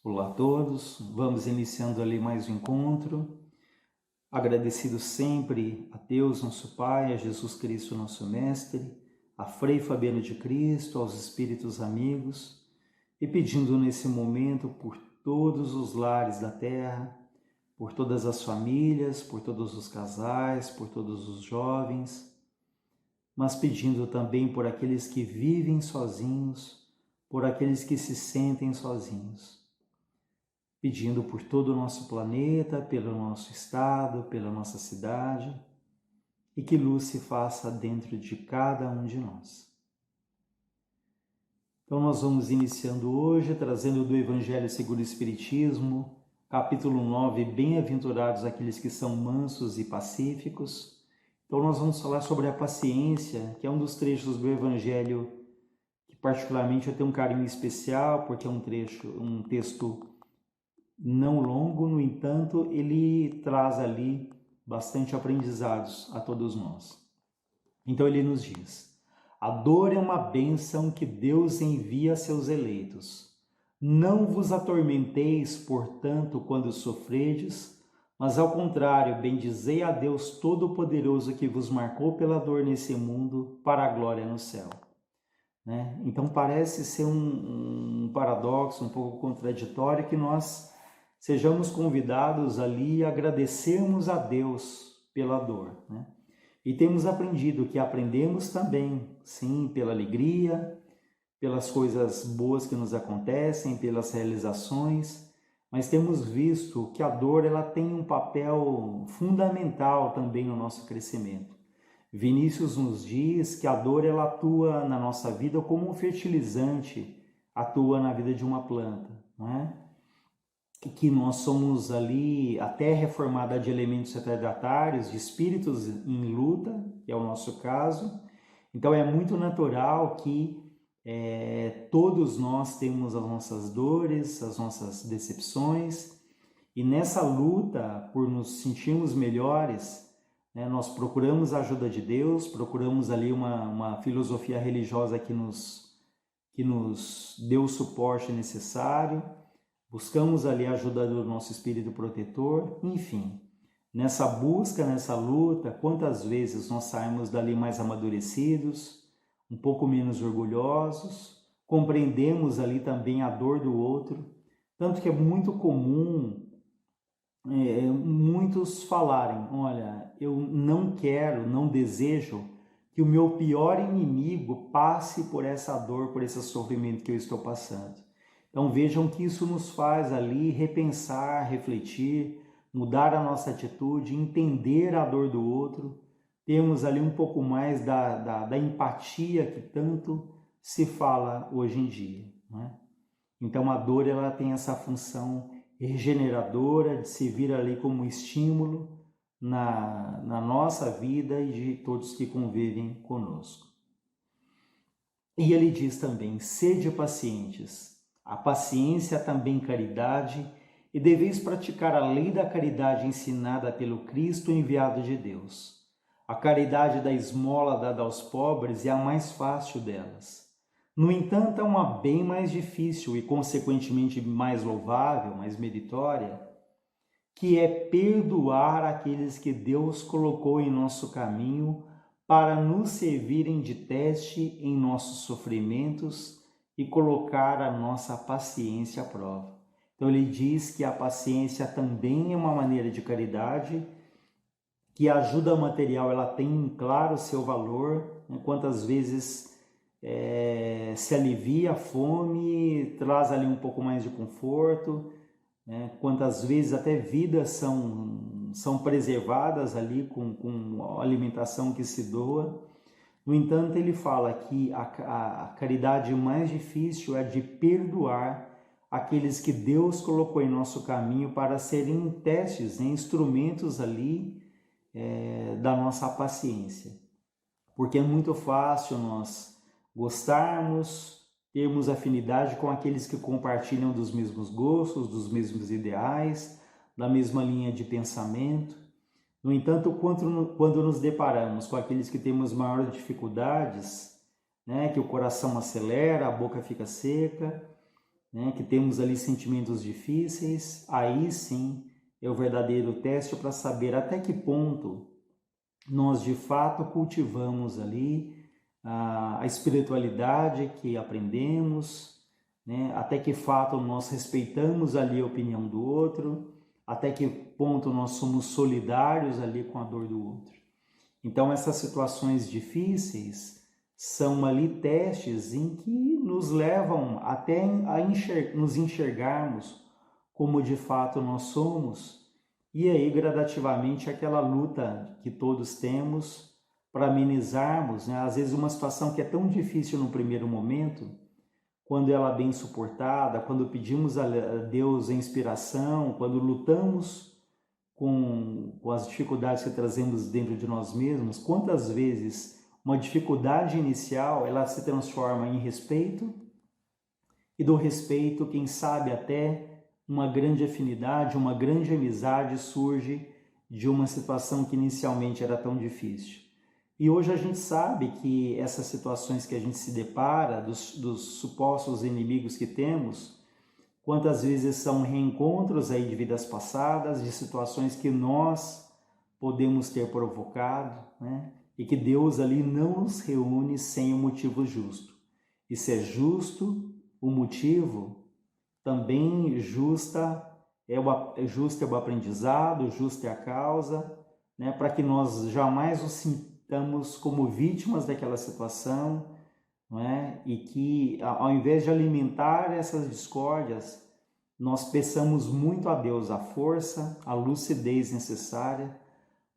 Olá a todos, vamos iniciando ali mais um encontro, agradecido sempre a Deus, nosso Pai, a Jesus Cristo, nosso Mestre, a Frei Fabiano de Cristo, aos Espíritos amigos, e pedindo nesse momento por todos os lares da terra, por todas as famílias, por todos os casais, por todos os jovens, mas pedindo também por aqueles que vivem sozinhos, por aqueles que se sentem sozinhos. Pedindo por todo o nosso planeta, pelo nosso estado, pela nossa cidade, e que luz se faça dentro de cada um de nós. Então nós vamos iniciando hoje, trazendo do Evangelho segundo o Espiritismo, capítulo 9, Bem-aventurados aqueles que são mansos e pacíficos. Então nós vamos falar sobre a paciência, que é um dos trechos do Evangelho que particularmente eu tenho um carinho especial, porque é um texto não longo, no entanto, ele traz ali bastante aprendizados a todos nós. Então ele nos diz: a dor é uma bênção que Deus envia a seus eleitos. Não vos atormenteis, portanto, quando sofredes, mas ao contrário, bendizei a Deus Todo-Poderoso que vos marcou pela dor nesse mundo para a glória no céu. Né? Então parece ser um paradoxo, um pouco contraditório, que nós sejamos convidados ali a agradecermos a Deus pela dor, né? E temos aprendido que aprendemos também, sim, pela alegria, pelas coisas boas que nos acontecem, pelas realizações, mas temos visto que a dor ela tem um papel fundamental também no nosso crescimento. Vinícius nos diz que a dor ela atua na nossa vida como um fertilizante atua na vida de uma planta, não é? Que nós somos ali, a terra é formada de elementos retardatários, de espíritos em luta, que é o nosso caso. Então é muito natural que todos nós temos as nossas dores, as nossas decepções, e nessa luta por nos sentirmos melhores, né, nós procuramos a ajuda de Deus, procuramos ali uma filosofia religiosa que nos dê o suporte necessário, buscamos ali a ajuda do nosso espírito protetor, enfim. Nessa busca, nessa luta, quantas vezes nós saímos dali mais amadurecidos, um pouco menos orgulhosos, compreendemos ali também a dor do outro, tanto que é muito comum muitos falarem: olha, eu não quero, não desejo que o meu pior inimigo passe por essa dor, por esse sofrimento que eu estou passando. Então vejam que isso nos faz ali repensar, refletir, mudar a nossa atitude, entender a dor do outro, termos ali um pouco mais da empatia que tanto se fala hoje em dia, né? Então a dor ela tem essa função regeneradora de servir ali como estímulo na nossa vida e de todos que convivem conosco. E ele diz também: sede pacientes. A paciência é também caridade, e deveis praticar a lei da caridade ensinada pelo Cristo enviado de Deus. A caridade da esmola dada aos pobres é a mais fácil delas. No entanto, há uma bem mais difícil e, consequentemente, mais louvável, mais meritória, que é perdoar aqueles que Deus colocou em nosso caminho para nos servirem de teste em nossos sofrimentos e colocar a nossa paciência à prova. Então ele diz que a paciência também é uma maneira de caridade, que a ajuda material ela tem claro o seu valor, né? Quantas vezes se alivia a fome, traz ali um pouco mais de conforto, né? Quantas vezes até vidas são preservadas ali com a alimentação que se doa. No entanto, ele fala que a caridade mais difícil é de perdoar aqueles que Deus colocou em nosso caminho para serem testes, instrumentos ali da nossa paciência. Porque é muito fácil nós gostarmos, termos afinidade com aqueles que compartilham dos mesmos gostos, dos mesmos ideais, da mesma linha de pensamento. No entanto, quando nos deparamos com aqueles que temos maiores dificuldades, né, que o coração acelera, a boca fica seca, né, que temos ali sentimentos difíceis, aí sim é o verdadeiro teste para saber até que ponto nós de fato cultivamos ali a espiritualidade que aprendemos, né? Até que fato nós respeitamos ali a opinião do outro, até que ponto nós somos solidários ali com a dor do outro. Então essas situações difíceis são ali testes em que nos levam até a nos enxergarmos como de fato nós somos, e aí gradativamente aquela luta que todos temos para amenizarmos, né? Às vezes uma situação que é tão difícil no primeiro momento, quando ela é bem suportada, quando pedimos a Deus a inspiração, quando lutamos com as dificuldades que trazemos dentro de nós mesmos, quantas vezes uma dificuldade inicial ela se transforma em respeito, e do respeito, quem sabe até uma grande afinidade, uma grande amizade surge de uma situação que inicialmente era tão difícil. E hoje a gente sabe que essas situações que a gente se depara, dos supostos inimigos que temos, quantas vezes são reencontros aí de vidas passadas, de situações que nós podemos ter provocado, né? E que Deus ali não nos reúne sem um motivo justo. E se é justo o motivo, também justo é o aprendizado, justa é a causa, né? Para que nós jamais nos sintamos como vítimas daquela situação, não é? E que ao invés de alimentar essas discórdias, nós peçamos muito a Deus a força, a lucidez necessária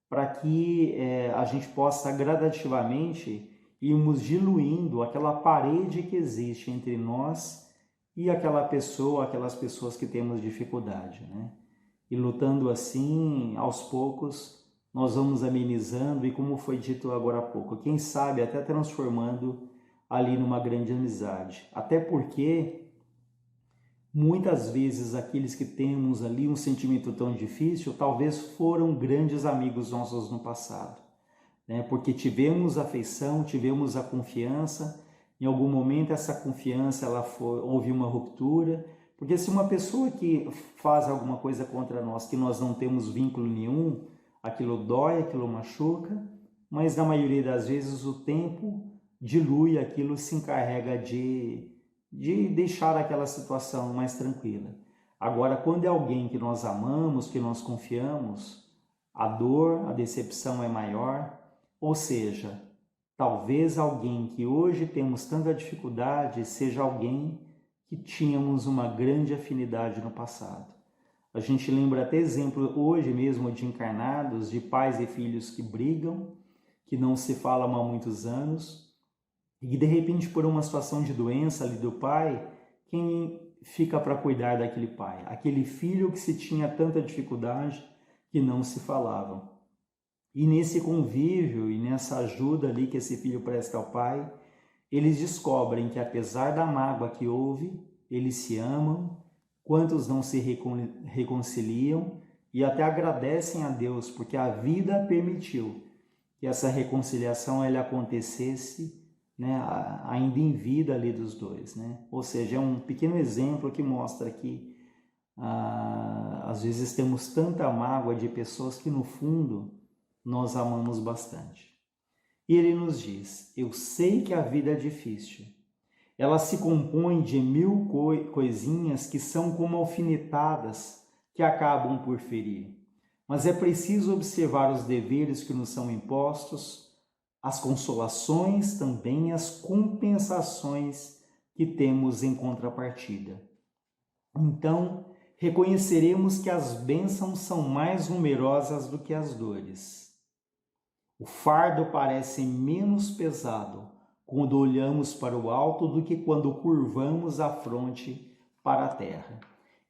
para que a gente possa gradativamente irmos diluindo aquela parede que existe entre nós e aquela pessoa, aquelas pessoas que temos dificuldade, né? E lutando assim, aos poucos, nós vamos amenizando e, como foi dito agora há pouco, quem sabe até transformando ali numa grande amizade. Até porque muitas vezes aqueles que temos ali um sentimento tão difícil, talvez foram grandes amigos nossos no passado, né? Porque tivemos afeição, tivemos a confiança, em algum momento essa confiança houve uma ruptura, porque se uma pessoa que faz alguma coisa contra nós, que nós não temos vínculo nenhum, aquilo dói, aquilo machuca, mas na maioria das vezes o tempo dilui aquilo, se encarrega de deixar aquela situação mais tranquila. Agora, quando é alguém que nós amamos, que nós confiamos, a dor, a decepção é maior, ou seja, talvez alguém que hoje temos tanta dificuldade seja alguém que tínhamos uma grande afinidade no passado. A gente lembra até exemplo hoje mesmo de encarnados, de pais e filhos que brigam, que não se falam há muitos anos, e de repente por uma situação de doença ali do pai, quem fica para cuidar daquele pai? Aquele filho que se tinha tanta dificuldade que não se falavam. E nesse convívio e nessa ajuda ali que esse filho presta ao pai, eles descobrem que apesar da mágoa que houve, eles se amam, quantos não se reconciliam e até agradecem a Deus porque a vida permitiu que essa reconciliação ela acontecesse, né, ainda em vida ali dos dois, né? Ou seja, é um pequeno exemplo que mostra que às vezes temos tanta mágoa de pessoas que no fundo nós amamos bastante. E ele nos diz: eu sei que a vida é difícil. Ela se compõe de 1000 coisinhas que são como alfinetadas que acabam por ferir. Mas é preciso observar os deveres que nos são impostos, as consolações, também as compensações que temos em contrapartida. Então, reconheceremos que as bênçãos são mais numerosas do que as dores. O fardo parece menos pesado quando olhamos para o alto do que quando curvamos a fronte para a terra.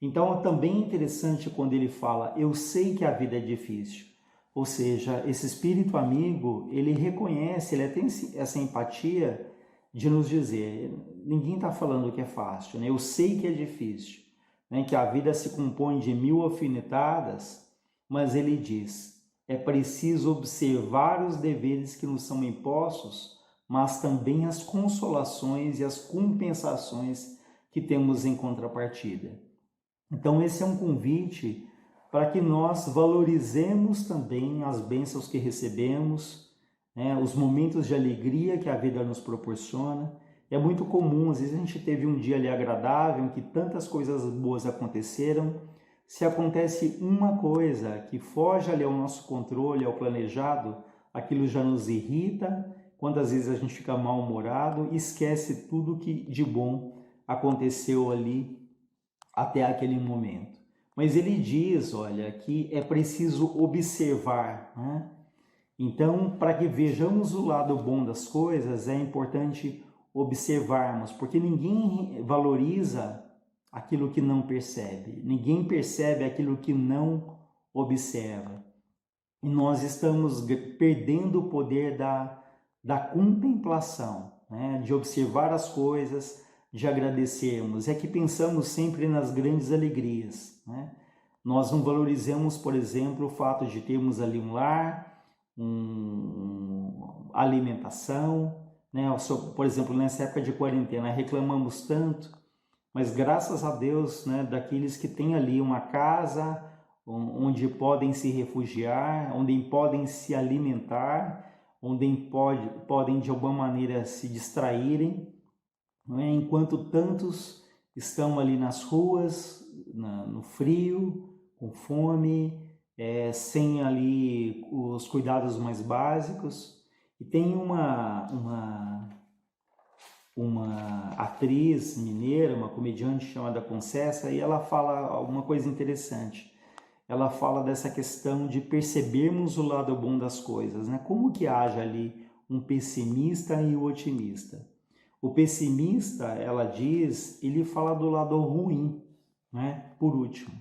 Então, também é interessante quando ele fala, eu sei que a vida é difícil. Ou seja, esse espírito amigo, ele reconhece, ele tem essa empatia de nos dizer, ninguém está falando que é fácil, né? Eu sei que é difícil, né? Que a vida se compõe de 1000 alfinetadas, mas ele diz, é preciso observar os deveres que nos são impostos, mas também as consolações e as compensações que temos em contrapartida. Então esse é um convite para que nós valorizemos também as bênçãos que recebemos, né, os momentos de alegria que a vida nos proporciona. É muito comum, às vezes a gente teve um dia ali agradável, em que tantas coisas boas aconteceram. Se acontece uma coisa que foge ali ao nosso controle, ao planejado, aquilo já nos irrita. Quantas vezes a gente fica mal-humorado e esquece tudo que de bom aconteceu ali até aquele momento. Mas ele diz, olha, que é preciso observar, né? Então, para que vejamos o lado bom das coisas, é importante observarmos, porque ninguém valoriza aquilo que não percebe, ninguém percebe aquilo que não observa. E nós estamos perdendo o poder da contemplação, né? De observar as coisas, de agradecermos. É que pensamos sempre nas grandes alegrias, né? Nós não valorizamos, por exemplo, o fato de termos ali um lar, alimentação, né? Por exemplo, nessa época de quarentena, reclamamos tanto, mas graças a Deus, né, daqueles que têm ali uma casa onde podem se refugiar, onde podem se alimentar, onde podem de alguma maneira se distraírem, não é? Enquanto tantos estão ali nas ruas, no frio, com fome, sem ali os cuidados mais básicos. E tem uma atriz mineira, uma comediante chamada Concessa, e ela fala alguma coisa interessante. Ela fala dessa questão de percebermos o lado bom das coisas, né? Como que age ali um pessimista e o otimista? O pessimista, ela diz, ele fala do lado ruim, né? Por último.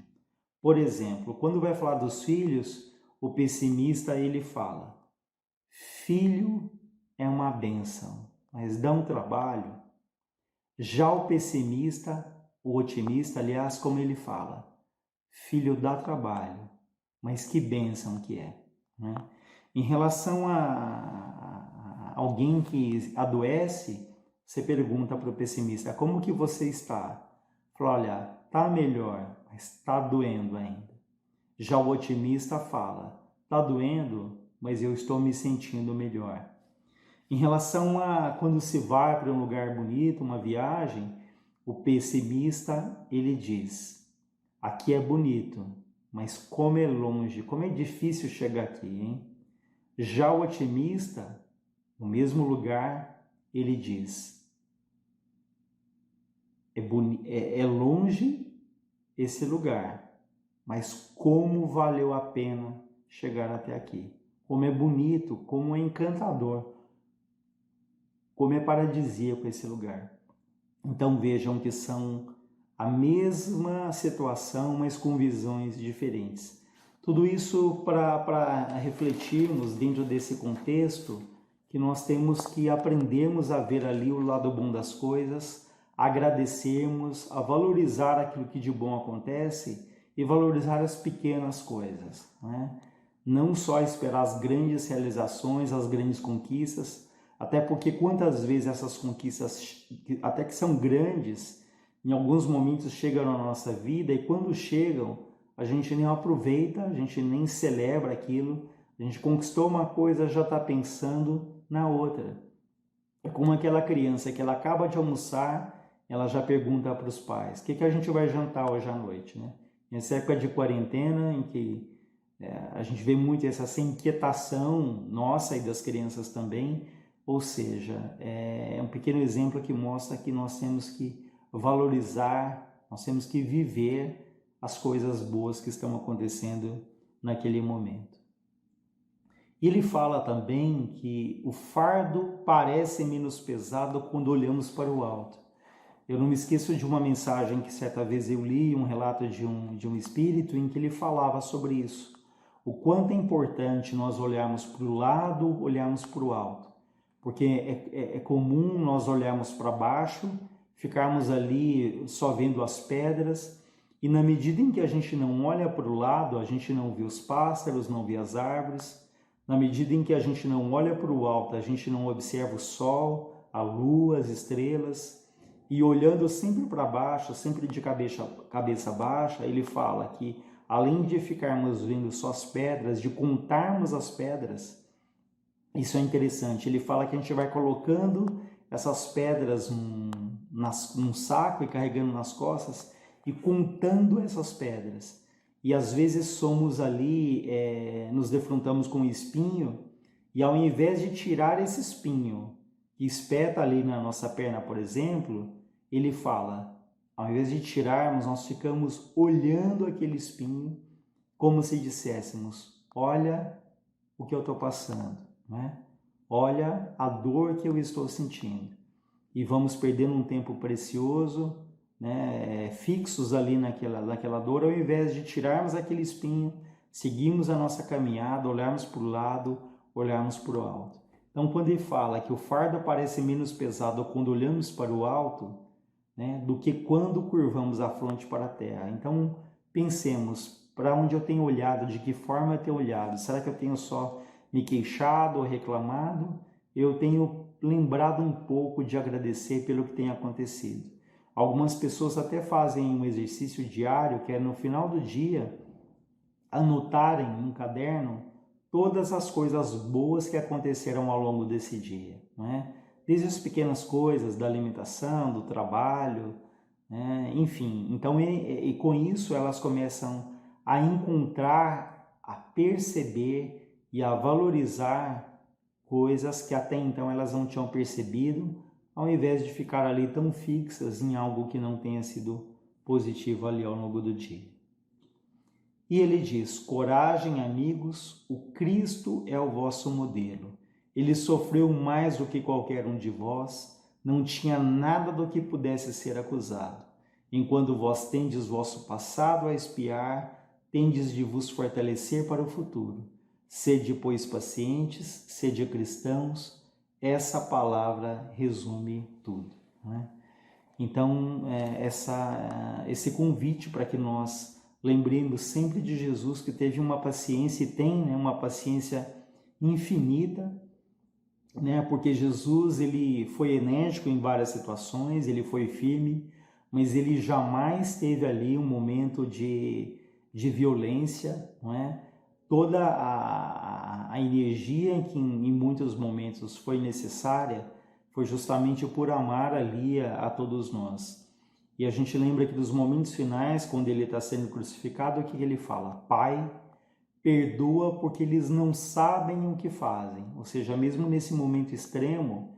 Por exemplo, quando vai falar dos filhos, o pessimista, ele fala: filho é uma bênção, mas dá um trabalho. Já o pessimista, o otimista, aliás, como ele fala: filho dá trabalho, mas que bênção que é, né? Em relação a alguém que adoece, você pergunta para o pessimista: como que você está? Fala: olha, está melhor, mas está doendo ainda. Já o otimista fala: está doendo, mas eu estou me sentindo melhor. Em relação a quando se vai para um lugar bonito, uma viagem, o pessimista, ele diz: aqui é bonito, mas como é longe, como é difícil chegar aqui, hein? Já o otimista, no mesmo lugar, ele diz: é longe esse lugar, mas como valeu a pena chegar até aqui. Como é bonito, como é encantador, como é paradisíaco esse lugar. Então vejam que são a mesma situação, mas com visões diferentes. Tudo isso para refletirmos dentro desse contexto que nós temos que aprendermos a ver ali o lado bom das coisas, agradecermos, a valorizar aquilo que de bom acontece e valorizar as pequenas coisas, né? Não só esperar as grandes realizações, as grandes conquistas, até porque quantas vezes essas conquistas, até que são grandes, em alguns momentos chegam na nossa vida e quando chegam, a gente nem aproveita, a gente nem celebra aquilo, a gente conquistou uma coisa, já está pensando na outra. É como aquela criança que ela acaba de almoçar, ela já pergunta para os pais: o que a gente vai jantar hoje à noite, né? Nessa época de quarentena, em que a gente vê muito essa inquietação nossa e das crianças também, ou seja, é um pequeno exemplo que mostra que nós temos que valorizar, nós temos que viver as coisas boas que estão acontecendo naquele momento. E ele fala também que o fardo parece menos pesado quando olhamos para o alto. Eu não me esqueço de uma mensagem que certa vez eu li, um relato de um espírito em que ele falava sobre isso. O quanto é importante nós olharmos para o lado, olharmos para o alto. Porque é comum nós olharmos para baixo, ficarmos ali só vendo as pedras, e na medida em que a gente não olha para o lado, a gente não vê os pássaros, não vê as árvores. Na medida em que a gente não olha para o alto, a gente não observa o sol, a lua, as estrelas. e olhando sempre para baixo, sempre de cabeça baixa, ele fala que além de ficarmos vendo só as pedras, de contarmos as pedras, isso é interessante. Ele fala que a gente vai colocando essas pedras num saco e carregando nas costas e contando essas pedras. E às vezes somos ali, nos defrontamos com um espinho, e ao invés de tirar esse espinho que espeta ali na nossa perna, por exemplo, ele fala, ao invés de tirarmos, nós ficamos olhando aquele espinho como se disséssemos, olha o que eu estou passando, né? Olha a dor que eu estou sentindo. E vamos perdendo um tempo precioso, né, fixos ali naquela dor, ao invés de tirarmos aquele espinho, seguirmos a nossa caminhada, olharmos para o lado, olharmos para o alto. Então, quando ele fala que o fardo parece menos pesado quando olhamos para o alto, né, do que quando curvamos a fronte para a terra. Então, pensemos, para onde eu tenho olhado, de que forma eu tenho olhado? Será que eu tenho só me queixado ou reclamado? Eu tenho lembrado um pouco de agradecer pelo que tem acontecido. Algumas pessoas até fazem um exercício diário, que é no final do dia, anotarem num caderno todas as coisas boas que aconteceram ao longo desse dia, né? Desde as pequenas coisas da alimentação, do trabalho, né? Enfim. Então, e com isso elas começam a encontrar, a perceber e a valorizar coisas que até então elas não tinham percebido, ao invés de ficar ali tão fixas em algo que não tenha sido positivo ali ao longo do dia. E ele diz, coragem, amigos, o Cristo é o vosso modelo. Ele sofreu mais do que qualquer um de vós, não tinha nada do que pudesse ser acusado. Enquanto vós tendes vosso passado a espiar, tendes de vos fortalecer para o futuro. Sede, pois, pacientes, sede cristãos, essa palavra resume tudo, né? Então, esse convite para que nós lembremos sempre de Jesus, que teve uma paciência e tem, né, uma paciência infinita, né, porque Jesus ele foi enérgico em várias situações, ele foi firme, mas ele jamais teve ali um momento de violência, não é? Toda a energia que em muitos momentos foi necessária foi justamente por amar ali a todos nós. E a gente lembra que dos momentos finais, quando ele está sendo crucificado, o que ele fala? Pai, perdoa porque eles não sabem o que fazem. Ou seja, mesmo nesse momento extremo,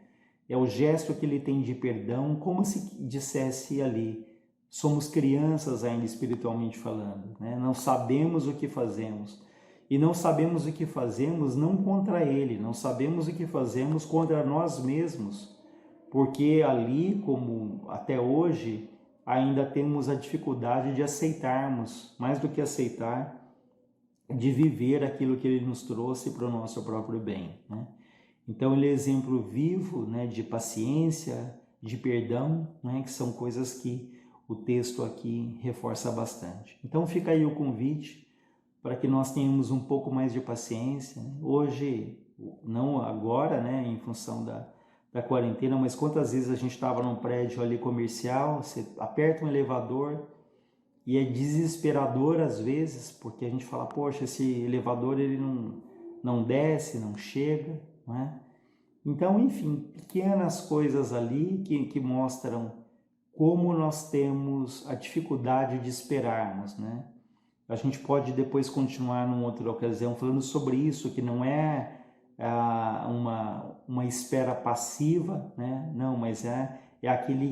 é o gesto que ele tem de perdão, como se dissesse ali, somos crianças ainda espiritualmente falando, né? Não sabemos o que fazemos. E não sabemos o que fazemos não contra ele, não sabemos o que fazemos contra nós mesmos, porque ali, como até hoje, ainda temos a dificuldade de aceitarmos, mais do que aceitar, de viver aquilo que ele nos trouxe para o nosso próprio bem, né? Então ele é exemplo vivo, né, de paciência, de perdão, né, que são coisas que o texto aqui reforça bastante. Então fica aí o convite para que nós tenhamos um pouco mais de paciência, né? Hoje, não agora, né, em função da quarentena, mas quantas vezes a gente estava num prédio ali comercial, você aperta um elevador e é desesperador às vezes, porque a gente fala, poxa, esse elevador ele não desce, não chega, não é? Então, enfim, pequenas coisas ali que mostram como nós temos a dificuldade de esperarmos, né? A gente pode depois continuar numa outra ocasião falando sobre isso, que não é uma espera passiva, né? Não, mas é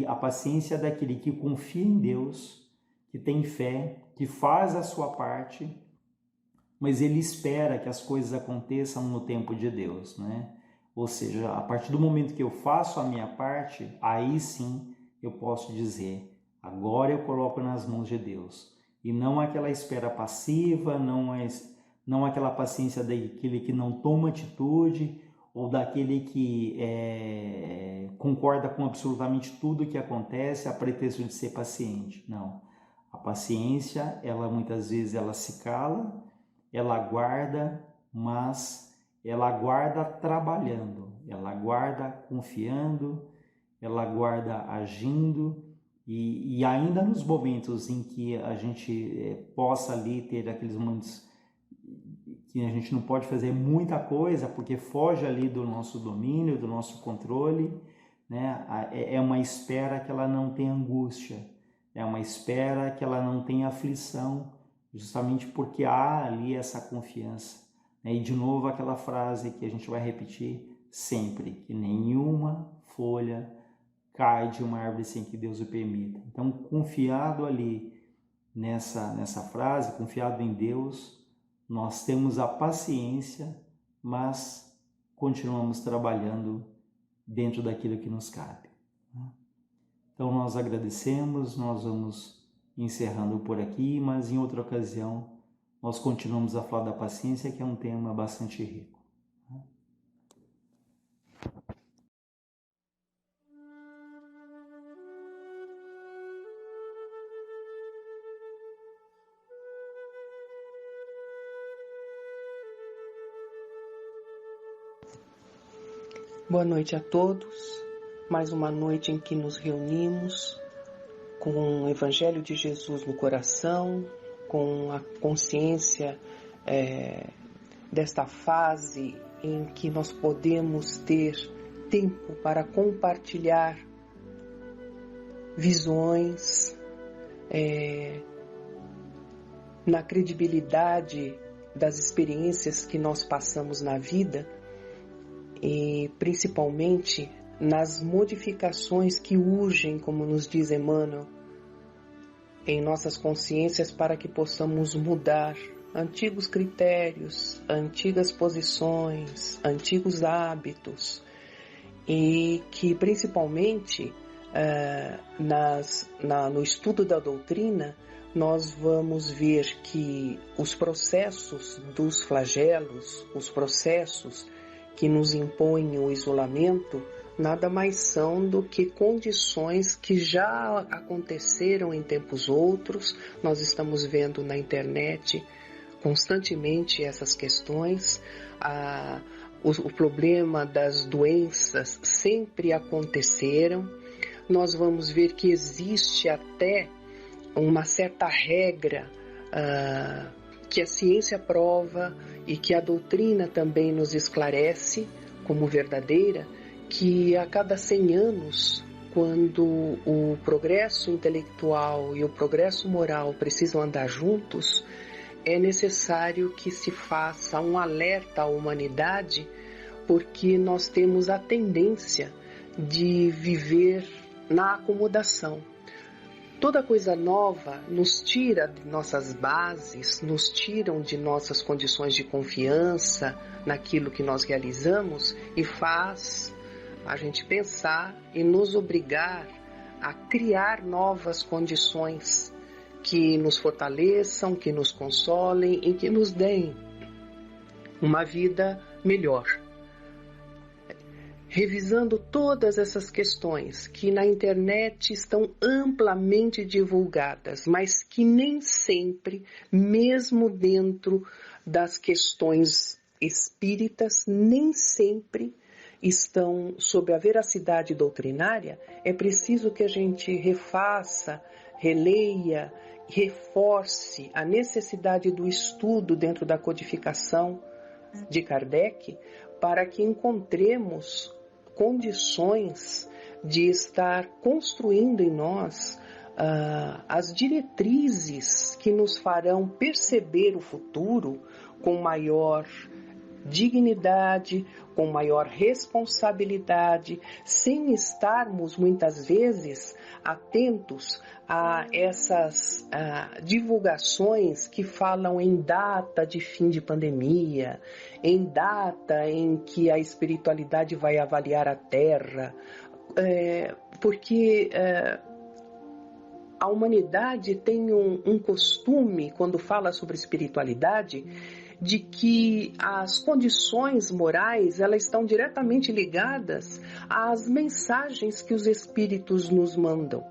a paciência daquele que confia em Deus, que tem fé, que faz a sua parte, mas ele espera que as coisas aconteçam no tempo de Deus, né? Ou seja, a partir do momento que eu faço a minha parte, aí sim eu posso dizer, agora eu coloco nas mãos de Deus. E não aquela espera passiva, não aquela paciência daquele que não toma atitude, ou daquele que concorda com absolutamente tudo que acontece a pretexto de ser paciente. Não. A paciência, ela muitas vezes ela se cala, ela aguarda, mas ela aguarda trabalhando, ela aguarda confiando ela guarda agindo, e ainda nos momentos em que a gente possa ali ter aqueles momentos que a gente não pode fazer muita coisa porque foge ali do nosso domínio, do nosso controle, né? É uma espera que ela não tem angústia, é uma espera que ela não tem aflição, justamente porque há ali essa confiança, né? E de novo aquela frase que a gente vai repetir sempre, que nenhuma folha cai de uma árvore sem que Deus o permita. Então, confiado ali nessa frase, confiado em Deus, nós temos a paciência, mas continuamos trabalhando dentro daquilo que nos cabe. Então nós agradecemos, nós vamos encerrando por aqui, mas em outra ocasião nós continuamos a falar da paciência, que é um tema bastante rico. Boa noite a todos. Mais uma noite em que nos reunimos com o Evangelho de Jesus no coração, com a consciência desta fase em que nós podemos ter tempo para compartilhar visões, na credibilidade das experiências que nós passamos na vida e principalmente nas modificações que urgem, como nos diz Emmanuel, em nossas consciências para que possamos mudar antigos critérios, antigas posições, antigos hábitos e que principalmente no estudo da doutrina nós vamos ver que os processos dos flagelos, os processos que nos impõem o isolamento, nada mais são do que condições que já aconteceram em tempos outros. Nós estamos vendo na internet constantemente essas questões. O problema das doenças sempre aconteceram. Nós vamos ver que existe até uma certa regra que a ciência prova e que a doutrina também nos esclarece como verdadeira, que a cada 100 anos, quando o progresso intelectual e o progresso moral precisam andar juntos, é necessário que se faça um alerta à humanidade, porque nós temos a tendência de viver na acomodação. Toda coisa nova nos tira de nossas bases, nos tiram de nossas condições de confiança naquilo que nós realizamos e faz a gente pensar e nos obrigar a criar novas condições que nos fortaleçam, que nos consolem e que nos deem uma vida melhor. Revisando todas essas questões que na internet estão amplamente divulgadas, mas que nem sempre, mesmo dentro das questões espíritas, nem sempre estão sob a veracidade doutrinária, é preciso que a gente refaça, releia, reforce a necessidade do estudo dentro da codificação de Kardec, para que encontremos condições de estar construindo em nós as diretrizes que nos farão perceber o futuro com maior dignidade, com maior responsabilidade, sem estarmos muitas vezes atentos a essas divulgações que falam em data de fim de pandemia, em data em que a espiritualidade vai avaliar a Terra, porque a humanidade tem um costume, quando fala sobre espiritualidade, de que as condições morais elas estão diretamente ligadas às mensagens que os espíritos nos mandam.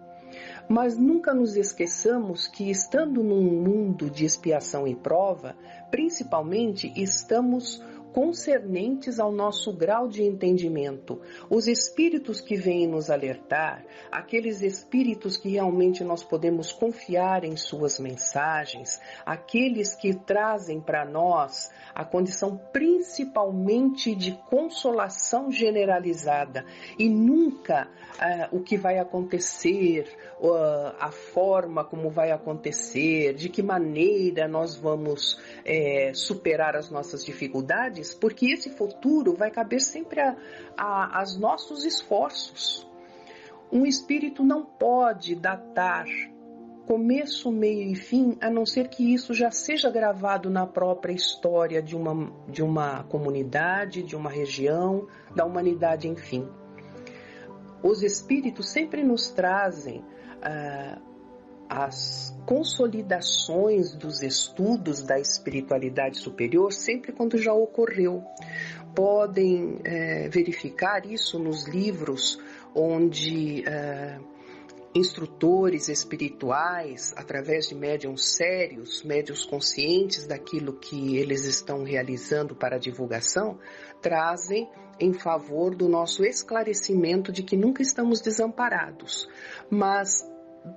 Mas nunca nos esqueçamos que, estando num mundo de expiação e prova, principalmente estamos concernentes ao nosso grau de entendimento. Os espíritos que vêm nos alertar, aqueles espíritos que realmente nós podemos confiar em suas mensagens, aqueles que trazem para nós a condição principalmente de consolação generalizada e nunca o que vai acontecer, a forma como vai acontecer, de que maneira nós vamos superar as nossas dificuldades, porque esse futuro vai caber sempre aos nossos esforços. Um espírito não pode datar começo, meio e fim, a não ser que isso já seja gravado na própria história de uma comunidade, de uma região, da humanidade, enfim. Os espíritos sempre nos trazem as consolidações dos estudos da espiritualidade superior sempre quando já ocorreu. Podem verificar isso nos livros onde instrutores espirituais, através de médiuns sérios, médiuns conscientes daquilo que eles estão realizando para a divulgação, trazem em favor do nosso esclarecimento de que nunca estamos desamparados. Mas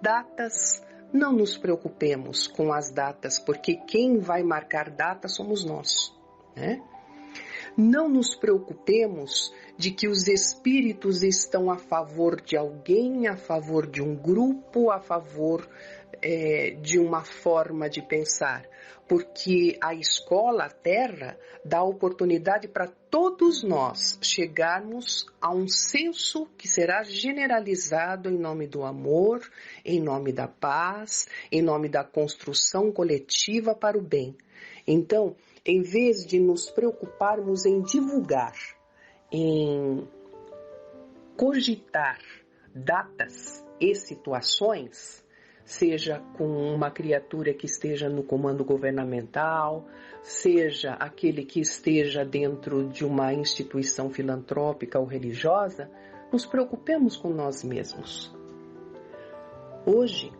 datas, não nos preocupemos com as datas, porque quem vai marcar data somos nós, né? Não nos preocupemos de que os espíritos estão a favor de alguém, a favor de um grupo, a favor de uma forma de pensar, porque a escola, a Terra, dá oportunidade para todos nós chegarmos a um senso que será generalizado em nome do amor, em nome da paz, em nome da construção coletiva para o bem. Então, em vez de nos preocuparmos em divulgar, em cogitar datas e situações, seja com uma criatura que esteja no comando governamental, seja aquele que esteja dentro de uma instituição filantrópica ou religiosa, nos preocupemos com nós mesmos. Hoje,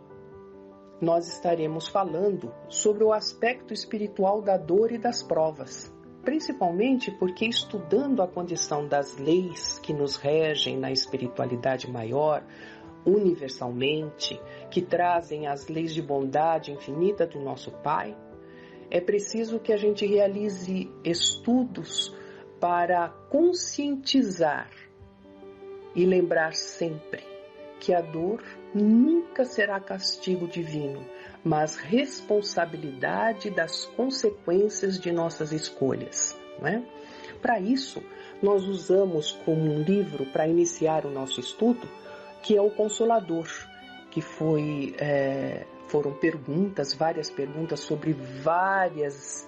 nós estaremos falando sobre o aspecto espiritual da dor e das provas, principalmente porque, estudando a condição das leis que nos regem na espiritualidade maior, universalmente, que trazem as leis de bondade infinita do nosso Pai, é preciso que a gente realize estudos para conscientizar e lembrar sempre que a dor nunca será castigo divino, mas responsabilidade das consequências de nossas escolhas, não é? Para isso, nós usamos como um livro para iniciar o nosso estudo, que é o Consolador, que foram várias perguntas sobre várias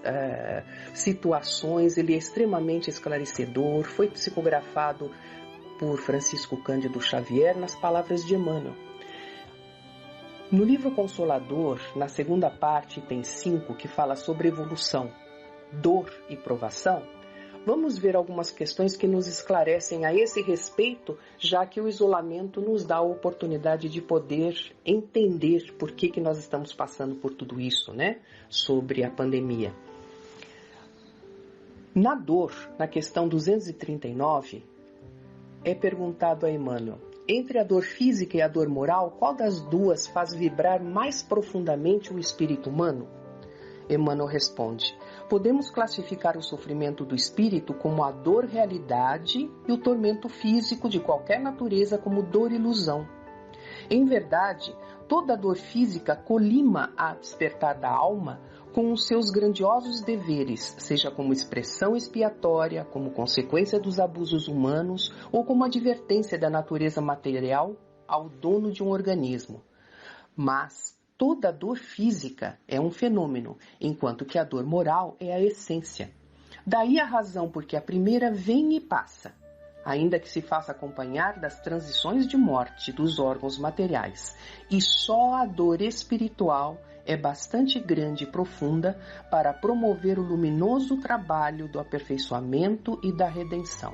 situações. Ele é extremamente esclarecedor, foi psicografado por Francisco Cândido Xavier nas palavras de Emmanuel. No livro Consolador, na segunda parte, item 5, que fala sobre evolução, dor e provação, vamos ver algumas questões que nos esclarecem a esse respeito, já que o isolamento nos dá a oportunidade de poder entender por que nós estamos passando por tudo isso, né? Sobre a pandemia. Na dor, na questão 239, é perguntado a Emmanuel: entre a dor física e a dor moral, qual das duas faz vibrar mais profundamente o espírito humano? Emmanuel responde: podemos classificar o sofrimento do espírito como a dor realidade e o tormento físico de qualquer natureza como dor ilusão. Em verdade, toda dor física colima a despertar da alma com os seus grandiosos deveres, seja como expressão expiatória, como consequência dos abusos humanos ou como advertência da natureza material ao dono de um organismo. Mas toda dor física é um fenômeno, enquanto que a dor moral é a essência. Daí a razão porque a primeira vem e passa, ainda que se faça acompanhar das transições de morte dos órgãos materiais, e só a dor espiritual é bastante grande e profunda para promover o luminoso trabalho do aperfeiçoamento e da redenção.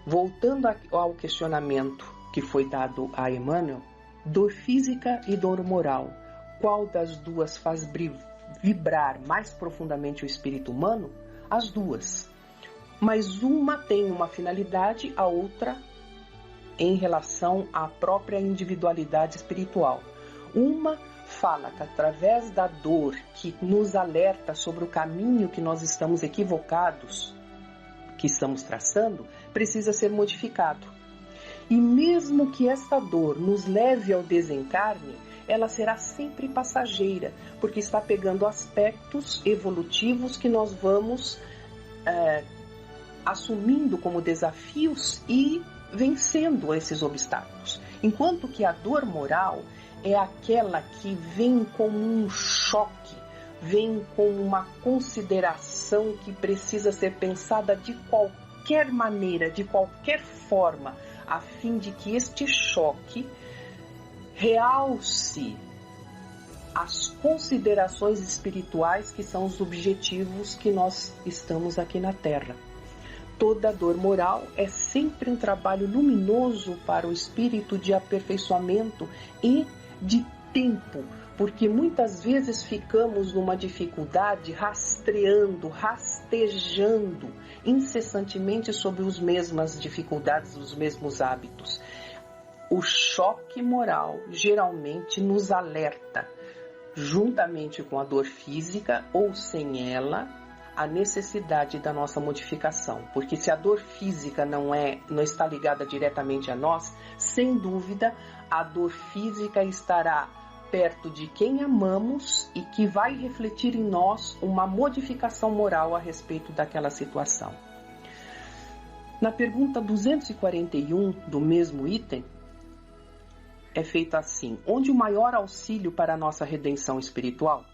Voltando ao questionamento que foi dado a Emmanuel, dor física e dor moral, qual das duas faz vibrar mais profundamente o espírito humano? as duas. Mas uma tem uma finalidade, a outra em relação à própria individualidade espiritual. Uma fala que através da dor que nos alerta sobre o caminho que nós estamos equivocados, que estamos traçando, precisa ser modificado. E mesmo que essa dor nos leve ao desencarne, ela será sempre passageira, porque está pegando aspectos evolutivos que nós vamos assumindo como desafios e vencendo esses obstáculos. Enquanto que a dor moral é aquela que vem como um choque, vem como uma consideração que precisa ser pensada de qualquer maneira, de qualquer forma, a fim de que este choque realce as considerações espirituais que são os objetivos que nós estamos aqui na Terra. Toda dor moral é sempre um trabalho luminoso para o espírito de aperfeiçoamento e de tempo, porque muitas vezes ficamos numa dificuldade rastejando incessantemente sobre as mesmas dificuldades, os mesmos hábitos. O choque moral geralmente nos alerta, juntamente com a dor física ou sem ela, a necessidade da nossa modificação. Porque se a dor física não está ligada diretamente a nós, sem dúvida, a dor física estará perto de quem amamos e que vai refletir em nós uma modificação moral a respeito daquela situação. Na pergunta 241 do mesmo item, é feito assim: onde o maior auxílio para a nossa redenção espiritual?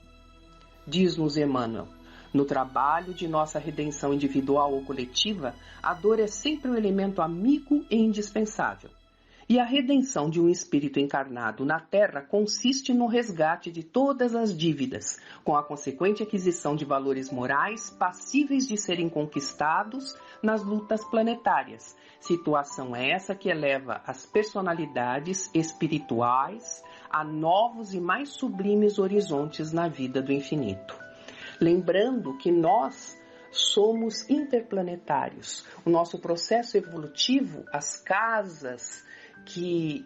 Diz-nos Emmanuel: no trabalho de nossa redenção individual ou coletiva, a dor é sempre um elemento amigo e indispensável. E a redenção de um espírito encarnado na Terra consiste no resgate de todas as dívidas, com a consequente aquisição de valores morais passíveis de serem conquistados nas lutas planetárias. Situação essa que eleva as personalidades espirituais a novos e mais sublimes horizontes na vida do infinito. Lembrando que nós somos interplanetários. O nosso processo evolutivo, as casas que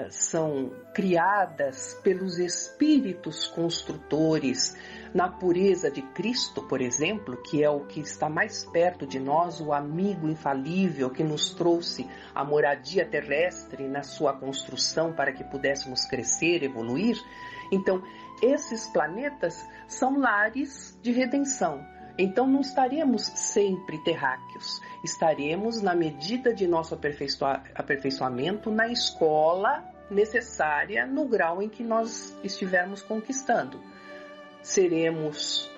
são criadas pelos espíritos construtores na pureza de Cristo, por exemplo, que é o que está mais perto de nós, o amigo infalível que nos trouxe a moradia terrestre na sua construção para que pudéssemos crescer, evoluir. Então, esses planetas são lares de redenção. Então não estaremos sempre terráqueos, estaremos na medida de nosso aperfeiçoamento na escola necessária no grau em que nós estivermos conquistando. Seremos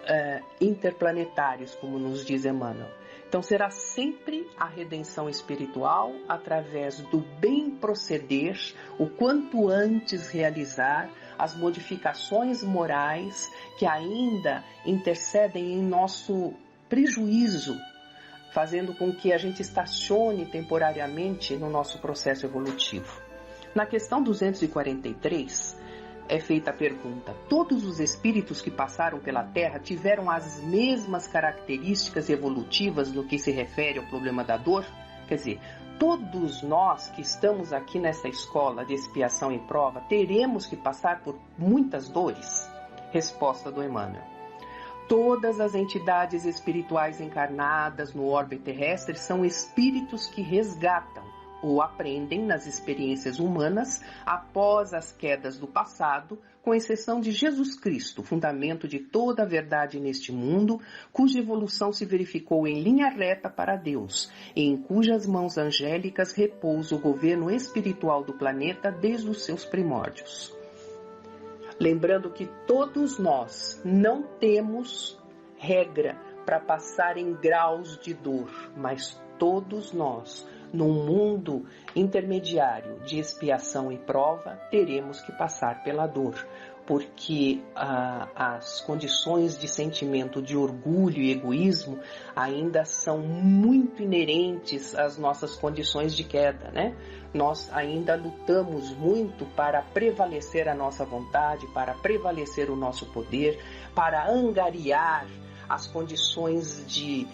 interplanetários, como nos diz Emmanuel. Então será sempre a redenção espiritual através do bem proceder, o quanto antes realizar as modificações morais que ainda intercedem em nosso prejuízo, fazendo com que a gente estacione temporariamente no nosso processo evolutivo. Na questão 243, é feita a pergunta: todos os espíritos que passaram pela Terra tiveram as mesmas características evolutivas no que se refere ao problema da dor? Quer dizer, todos nós que estamos aqui nessa escola de expiação e prova teremos que passar por muitas dores? Resposta do Emmanuel: todas as entidades espirituais encarnadas no orbe terrestre são espíritos que resgatam ou aprendem nas experiências humanas após as quedas do passado, com exceção de Jesus Cristo, fundamento de toda a verdade neste mundo, cuja evolução se verificou em linha reta para Deus, e em cujas mãos angélicas repousa o governo espiritual do planeta desde os seus primórdios. Lembrando que todos nós não temos regra para passar em graus de dor, mas todos nós, num mundo intermediário de expiação e prova, teremos que passar pela dor, porque as condições de sentimento de orgulho e egoísmo ainda são muito inerentes às nossas condições de queda, né? Nós ainda lutamos muito para prevalecer a nossa vontade, para prevalecer o nosso poder, para angariar as condições de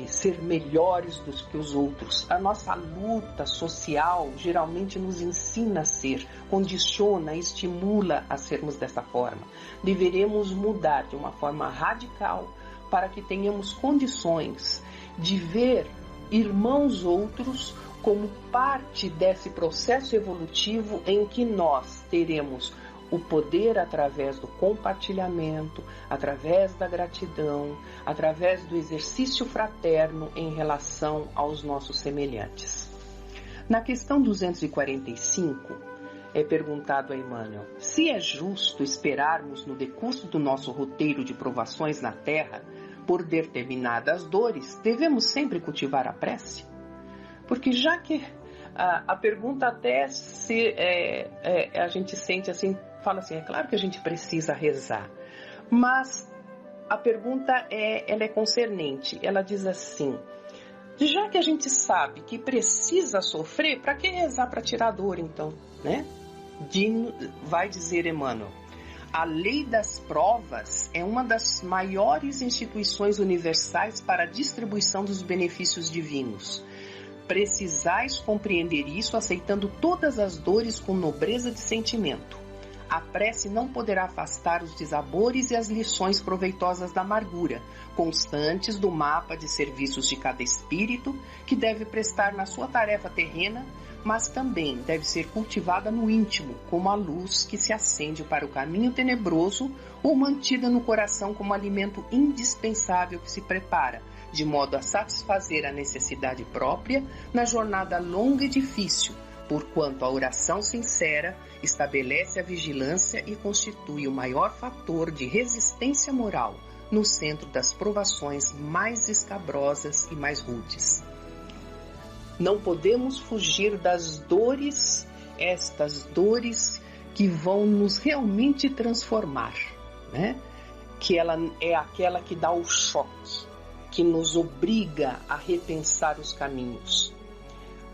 ser melhores do que os outros. A nossa luta social geralmente nos ensina a ser, condiciona, estimula a sermos dessa forma. Deveremos mudar de uma forma radical para que tenhamos condições de ver irmãos outros como parte desse processo evolutivo em que nós teremos o poder através do compartilhamento, através da gratidão, através do exercício fraterno em relação aos nossos semelhantes. Na questão 245, é perguntado a Emmanuel: se é justo esperarmos no decurso do nosso roteiro de provações na Terra, por determinadas dores, devemos sempre cultivar a prece? Porque já que a pergunta até a gente sente assim, fala assim, é claro que a gente precisa rezar, mas a pergunta ela é concernente. Ela diz assim: já que a gente sabe que precisa sofrer, para que rezar para tirar a dor então, né? Vai dizer Emmanuel: a lei das provas é uma das maiores instituições universais para a distribuição dos benefícios divinos. Precisais compreender isso aceitando todas as dores com nobreza de sentimento. A prece não poderá afastar os dissabores e as lições proveitosas da amargura, constantes do mapa de serviços de cada espírito, que deve prestar na sua tarefa terrena, mas também deve ser cultivada no íntimo, como a luz que se acende para o caminho tenebroso ou mantida no coração como alimento indispensável que se prepara, de modo a satisfazer a necessidade própria na jornada longa e difícil, porquanto a oração sincera estabelece a vigilância e constitui o maior fator de resistência moral no centro das provações mais escabrosas e mais rudes. Não podemos fugir das dores, estas dores que vão nos realmente transformar, né? Que ela é aquela que dá o choque, que nos obriga a repensar os caminhos,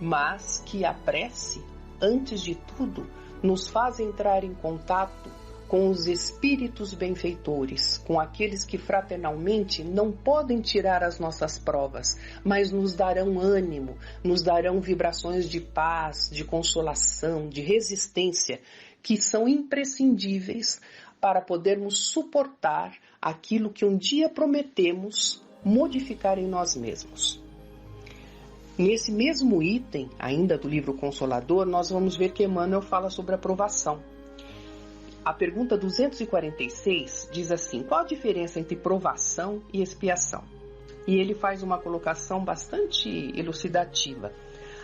mas que a prece, antes de tudo, nos faz entrar em contato com os espíritos benfeitores, com aqueles que fraternalmente não podem tirar as nossas provas, mas nos darão ânimo, nos darão vibrações de paz, de consolação, de resistência, que são imprescindíveis para podermos suportar aquilo que um dia prometemos modificar em nós mesmos. Nesse mesmo item, ainda do livro Consolador, nós vamos ver que Emmanuel fala sobre a provação. A pergunta 246 diz assim: qual a diferença entre provação e expiação? E ele faz uma colocação bastante elucidativa.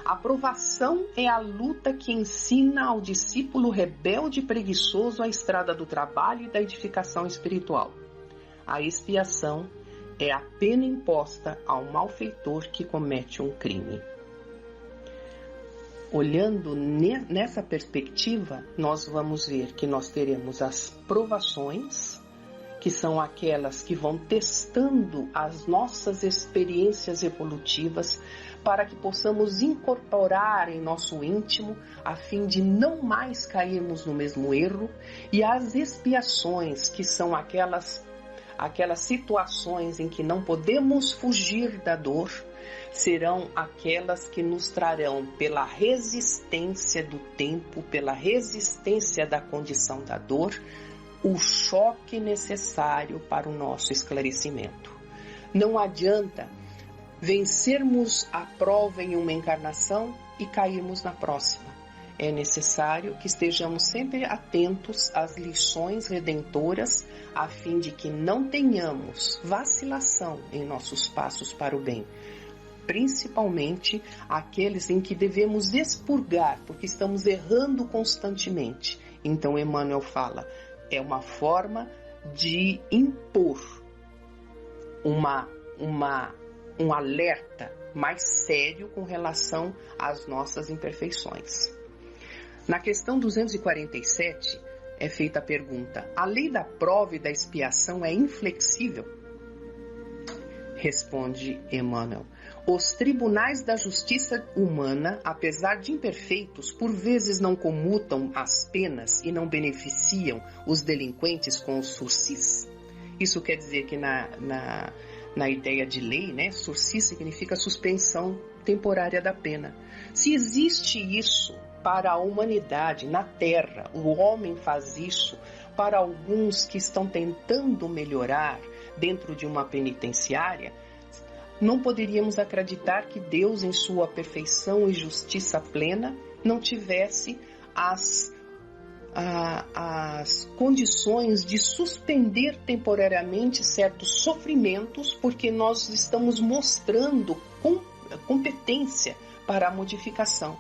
A provação é a luta que ensina ao discípulo rebelde e preguiçoso a estrada do trabalho e da edificação espiritual. A expiação é a pena imposta ao malfeitor que comete um crime. Olhando nessa perspectiva, nós vamos ver que nós teremos as provações, que são aquelas que vão testando as nossas experiências evolutivas para que possamos incorporar em nosso íntimo a fim de não mais cairmos no mesmo erro, e as expiações, que são aquelas situações em que não podemos fugir da dor, serão aquelas que nos trarão, pela resistência do tempo, pela resistência da condição da dor, o choque necessário para o nosso esclarecimento. Não adianta vencermos a prova em uma encarnação e cairmos na próxima. É necessário que estejamos sempre atentos às lições redentoras, a fim de que não tenhamos vacilação em nossos passos para o bem, principalmente aqueles em que devemos expurgar, porque estamos errando constantemente. Então Emmanuel fala, é uma forma de impor um alerta mais sério com relação às nossas imperfeições. Na questão 247 é feita a pergunta: a lei da prova e da expiação é inflexível? Responde Emmanuel: os tribunais da justiça humana, apesar de imperfeitos, por vezes não comutam as penas e não beneficiam os delinquentes com os sursis. Isso quer dizer que na ideia de lei, né, sursi significa suspensão temporária da pena. Se existe isso para a humanidade na Terra, o homem faz isso para alguns que estão tentando melhorar dentro de uma penitenciária, não poderíamos acreditar que Deus, em sua perfeição e justiça plena, não tivesse as condições de suspender temporariamente certos sofrimentos, porque nós estamos mostrando competência para a modificação.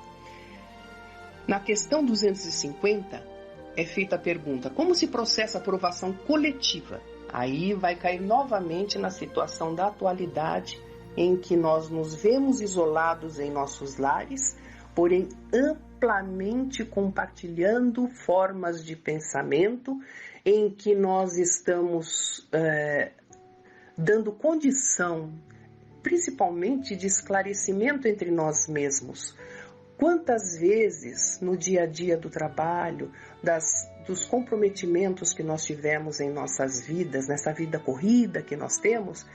Na questão 250, é feita a pergunta: como se processa a aprovação coletiva? Aí vai cair novamente na situação da atualidade, em que nós nos vemos isolados em nossos lares, porém amplamente compartilhando formas de pensamento, em que nós estamos dando condição, principalmente de esclarecimento entre nós mesmos. Quantas vezes no dia a dia do trabalho, dos comprometimentos que nós tivemos em nossas vidas, nessa vida corrida que nós temos,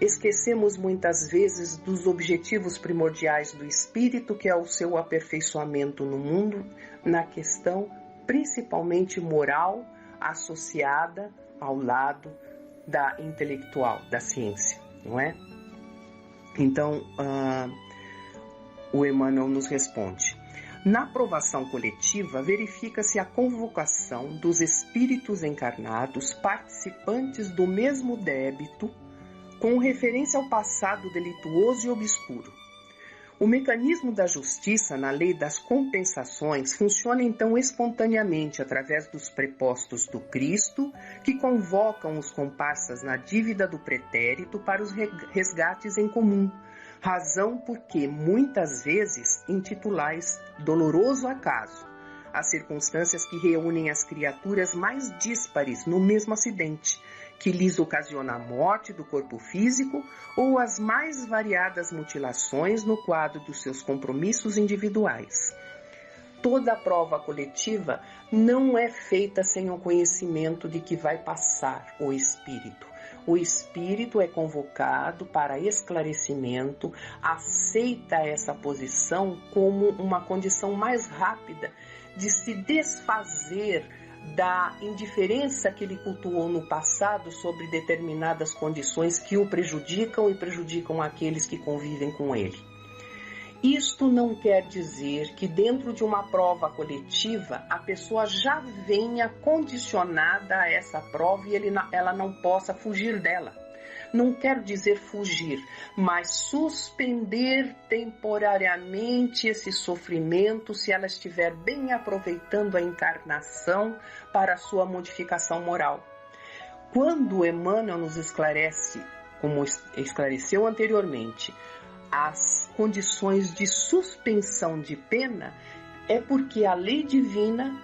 esquecemos muitas vezes dos objetivos primordiais do espírito, que é o seu aperfeiçoamento no mundo, na questão principalmente moral, associada ao lado da intelectual, da ciência, não é? Então, o Emmanuel nos responde: na aprovação coletiva, verifica-se a convocação dos espíritos encarnados participantes do mesmo débito, com referência ao passado delituoso e obscuro. O mecanismo da justiça na lei das compensações funciona então espontaneamente através dos prepostos do Cristo, que convocam os comparsas na dívida do pretérito para os resgates em comum, razão porque muitas vezes intitulais doloroso acaso as circunstâncias que reúnem as criaturas mais díspares no mesmo acidente, que lhes ocasiona a morte do corpo físico ou as mais variadas mutilações no quadro dos seus compromissos individuais. Toda a prova coletiva não é feita sem o conhecimento de que vai passar o espírito. O espírito é convocado para esclarecimento, aceita essa posição como uma condição mais rápida de se desfazer da indiferença que ele cultuou no passado sobre determinadas condições que o prejudicam e prejudicam aqueles que convivem com ele. Isto não quer dizer que dentro de uma prova coletiva a pessoa já venha condicionada a essa prova e ela não possa fugir dela. Não quero dizer fugir, mas suspender temporariamente esse sofrimento se ela estiver bem aproveitando a encarnação para a sua modificação moral. Quando Emmanuel nos esclarece, como esclareceu anteriormente, as condições de suspensão de pena, é porque a lei divina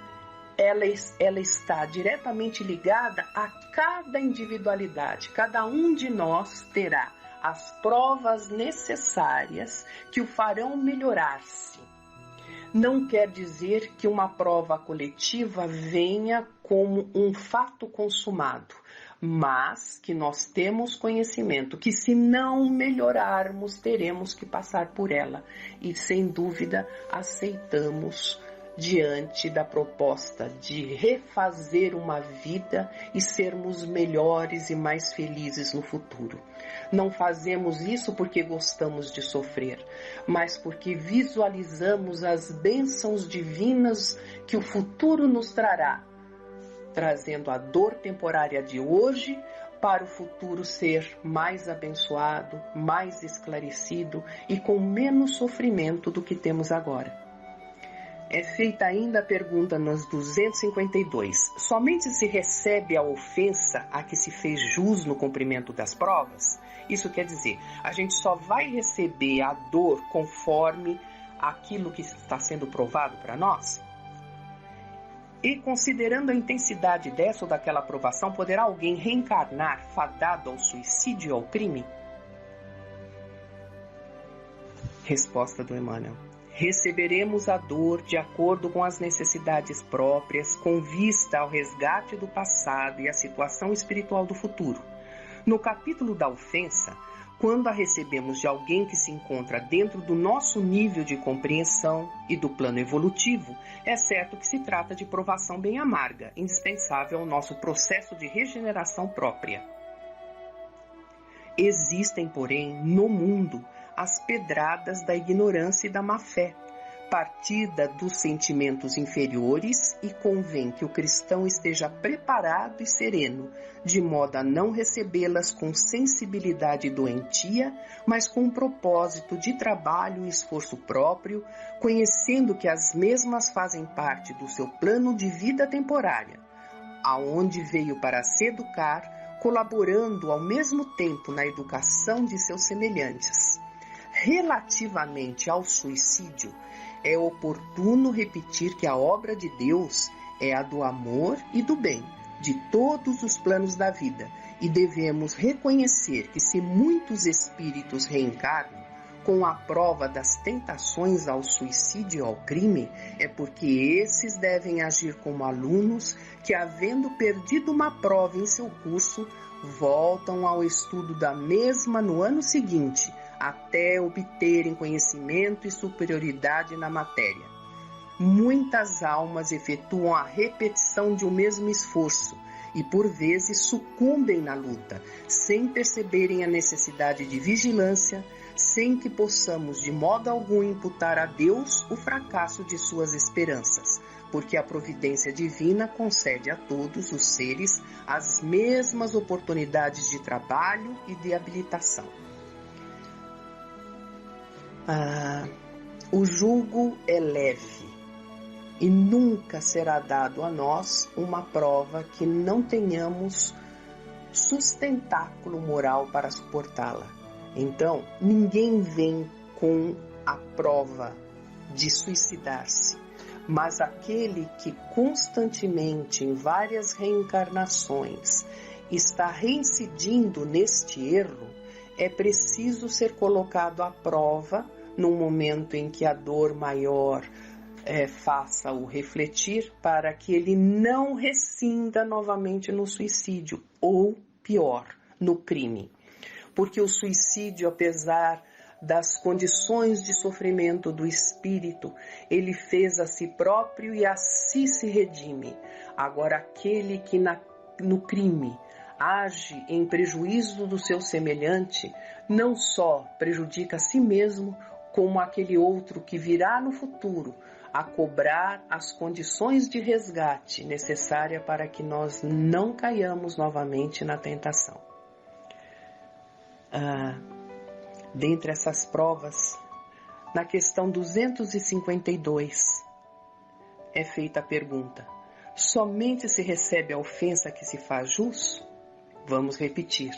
ela está diretamente ligada a cada individualidade. Cada um de nós terá as provas necessárias que o farão melhorar-se. Não quer dizer que uma prova coletiva venha como um fato consumado, mas que nós temos conhecimento que, se não melhorarmos, teremos que passar por ela. E, sem dúvida, aceitamos diante da proposta de refazer uma vida e sermos melhores e mais felizes no futuro. Não fazemos isso porque gostamos de sofrer, mas porque visualizamos as bênçãos divinas que o futuro nos trará, trazendo a dor temporária de hoje para o futuro ser mais abençoado, mais esclarecido e com menos sofrimento do que temos agora. É feita ainda a pergunta nos 252. Somente se recebe a ofensa a que se fez jus no cumprimento das provas? Isso quer dizer, a gente só vai receber a dor conforme aquilo que está sendo provado para nós? E considerando a intensidade dessa ou daquela provação, poderá alguém reencarnar fadado ao suicídio ou ao crime? Resposta do Emmanuel: Receberemos a dor de acordo com as necessidades próprias, com vista ao resgate do passado e à situação espiritual do futuro. No capítulo da ofensa, quando a recebemos de alguém que se encontra dentro do nosso nível de compreensão e do plano evolutivo, é certo que se trata de provação bem amarga, indispensável ao nosso processo de regeneração própria. Existem, porém, no mundo, as pedradas da ignorância e da má-fé, partida dos sentimentos inferiores, e convém que o cristão esteja preparado e sereno, de modo a não recebê-las com sensibilidade doentia, mas com um propósito de trabalho e esforço próprio, conhecendo que as mesmas fazem parte do seu plano de vida temporária, aonde veio para se educar, colaborando ao mesmo tempo na educação de seus semelhantes. Relativamente ao suicídio, é oportuno repetir que a obra de Deus é a do amor e do bem, de todos os planos da vida, e devemos reconhecer que se muitos espíritos reencarnam com a prova das tentações ao suicídio e ao crime, é porque esses devem agir como alunos que, havendo perdido uma prova em seu curso, voltam ao estudo da mesma no ano seguinte, até obterem conhecimento e superioridade na matéria. Muitas almas efetuam a repetição de um mesmo esforço e, por vezes, sucumbem na luta, sem perceberem a necessidade de vigilância, sem que possamos de modo algum imputar a Deus o fracasso de suas esperanças, porque a providência divina concede a todos os seres as mesmas oportunidades de trabalho e de habilitação. O jugo é leve e nunca será dado a nós uma prova que não tenhamos sustentáculo moral para suportá-la. Então, ninguém vem com a prova de suicidar-se, mas aquele que constantemente, em várias reencarnações, está reincidindo neste erro, é preciso ser colocado à prova num momento em que a dor maior faça-o refletir, para que ele não rescinda novamente no suicídio, ou pior, no crime. Porque o suicídio, apesar das condições de sofrimento do espírito, ele fez a si próprio e a si se redime. Agora, aquele que no crime age em prejuízo do seu semelhante, não só prejudica a si mesmo, como aquele outro que virá no futuro a cobrar as condições de resgate necessárias para que nós não caiamos novamente na tentação. Dentre essas provas, na questão 252, é feita a pergunta: somente se recebe a ofensa que se faz jus? Vamos repetir.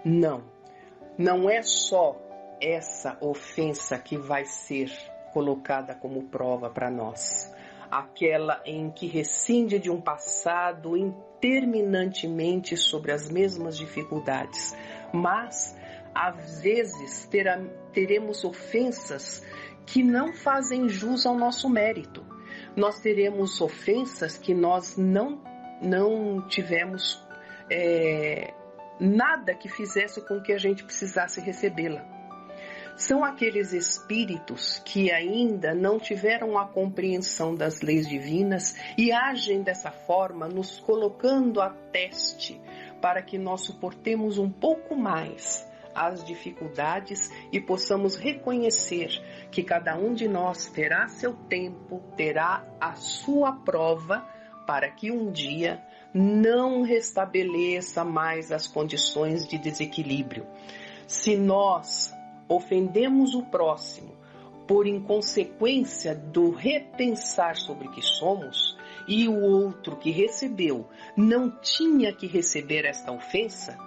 Não é só essa ofensa que vai ser colocada como prova para nós. Aquela em que rescinde de um passado interminantemente sobre as mesmas dificuldades. Mas, às vezes, teremos ofensas que não fazem jus ao nosso mérito. Nós teremos ofensas que nós não tivemos nada que fizesse com que a gente precisasse recebê-la. São aqueles espíritos que ainda não tiveram a compreensão das leis divinas e agem dessa forma, nos colocando a teste para que nós suportemos um pouco mais as dificuldades e possamos reconhecer que cada um de nós terá seu tempo, terá a sua prova, para que um dia não restabeleça mais as condições de desequilíbrio. Se nós ofendemos o próximo por inconsequência do repensar sobre que somos, e o outro que recebeu não tinha que receber esta ofensa,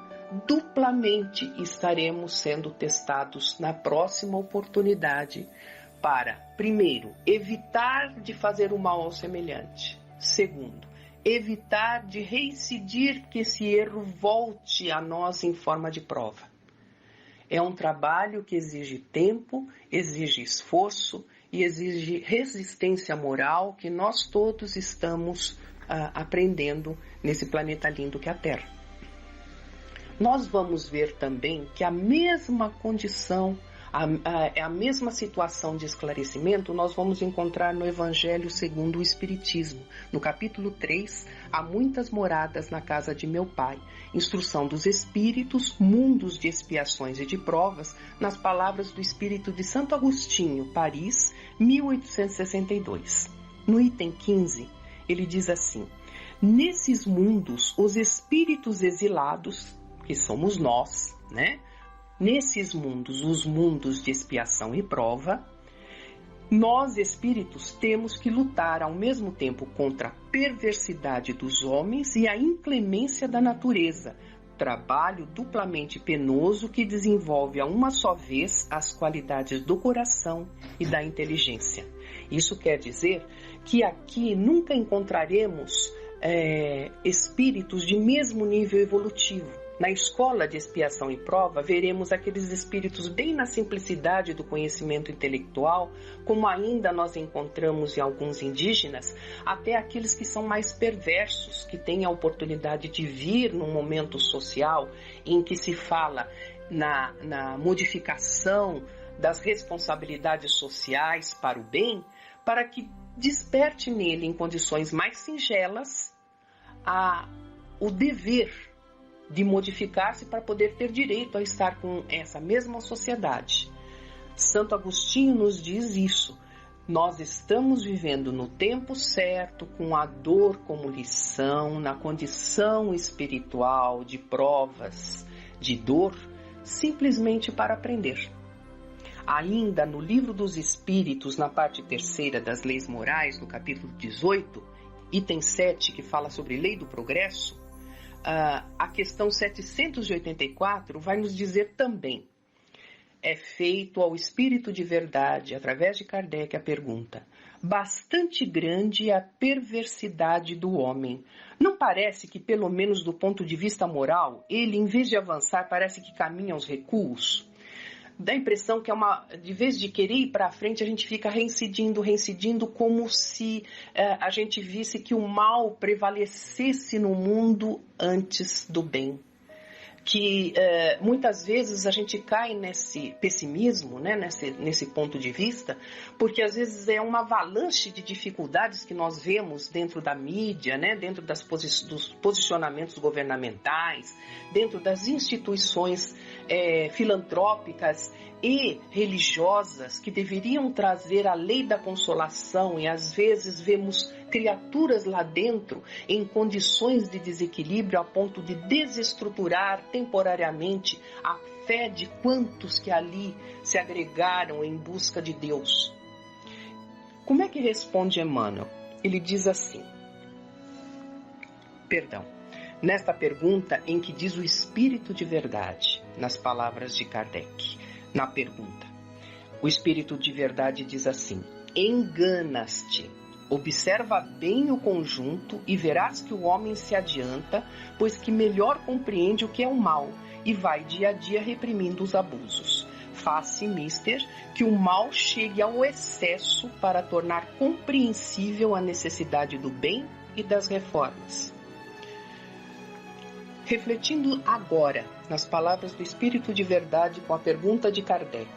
duplamente estaremos sendo testados na próxima oportunidade para, primeiro, evitar de fazer o mal ao semelhante. Segundo, evitar de reincidir que esse erro volte a nós em forma de prova. É um trabalho que exige tempo, exige esforço e exige resistência moral que nós todos estamos aprendendo nesse planeta lindo que é a Terra. Nós vamos ver também que a mesma condição, a mesma situação de esclarecimento nós vamos encontrar no Evangelho segundo o Espiritismo. No capítulo 3, há muitas moradas na casa de meu Pai. Instrução dos Espíritos, mundos de expiações e de provas, nas palavras do Espírito de Santo Agostinho, Paris, 1862. No item 15, ele diz assim: nesses mundos, os espíritos exilados, que somos nós, né? Nesses mundos, os mundos de expiação e prova, nós espíritos temos que lutar ao mesmo tempo contra a perversidade dos homens e a inclemência da natureza, trabalho duplamente penoso que desenvolve a uma só vez as qualidades do coração e da inteligência. Isso quer dizer que aqui nunca encontraremos espíritos de mesmo nível evolutivo. Na escola de expiação e prova, veremos aqueles espíritos bem na simplicidade do conhecimento intelectual, como ainda nós encontramos em alguns indígenas, até aqueles que são mais perversos, que têm a oportunidade de vir num momento social em que se fala na modificação das responsabilidades sociais para o bem, para que desperte nele, em condições mais singelas, o dever de modificar-se para poder ter direito a estar com essa mesma sociedade. Santo Agostinho nos diz isso. Nós estamos vivendo no tempo certo, com a dor como lição, na condição espiritual de provas, de dor, simplesmente para aprender. Ainda no Livro dos Espíritos, na parte 3ª das Leis Morais, no capítulo 18, item 7, que fala sobre lei do progresso, a questão 784 vai nos dizer também: é feito ao Espírito de Verdade, através de Kardec, a pergunta: bastante grande a perversidade do homem. Não parece que, pelo menos do ponto de vista moral, ele, em vez de avançar, parece que caminha aos recuos? Dá a impressão que de vez de querer ir para frente, a gente fica reincidindo, como se a gente visse que o mal prevalecesse no mundo antes do bem. Que muitas vezes a gente cai nesse pessimismo, né, nesse ponto de vista, porque às vezes é uma avalanche de dificuldades que nós vemos dentro da mídia, né, dentro dos posicionamentos governamentais, dentro das instituições filantrópicas e religiosas que deveriam trazer a lei da consolação, e às vezes vemos criaturas lá dentro em condições de desequilíbrio a ponto de desestruturar temporariamente a fé de quantos que ali se agregaram em busca de Deus. Como é que responde Emmanuel? Ele diz assim, nesta pergunta em que diz o Espírito de Verdade, nas palavras de Kardec, na pergunta, o Espírito de Verdade diz assim: enganas-te, observa bem o conjunto e verás que o homem se adianta, pois que melhor compreende o que é o mal e vai dia a dia reprimindo os abusos. Faz-se mister que o mal chegue ao excesso para tornar compreensível a necessidade do bem e das reformas. Refletindo agora nas palavras do Espírito de Verdade com a pergunta de Kardec,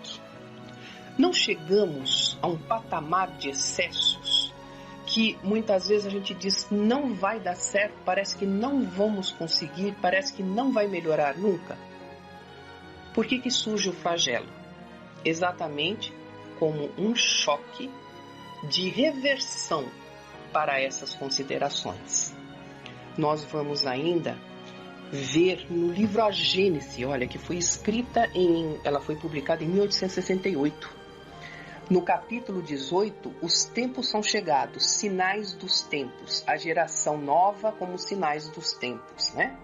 não chegamos a um patamar de excessos que muitas vezes a gente diz não vai dar certo, parece que não vamos conseguir, parece que não vai melhorar nunca? Por que surge o flagelo? Exatamente como um choque de reversão para essas considerações. Nós vamos ainda ver no livro A Gênese, olha, que foi ela foi publicada em 1868. No capítulo 18, os tempos são chegados, sinais dos tempos, a geração nova como sinais dos tempos, né?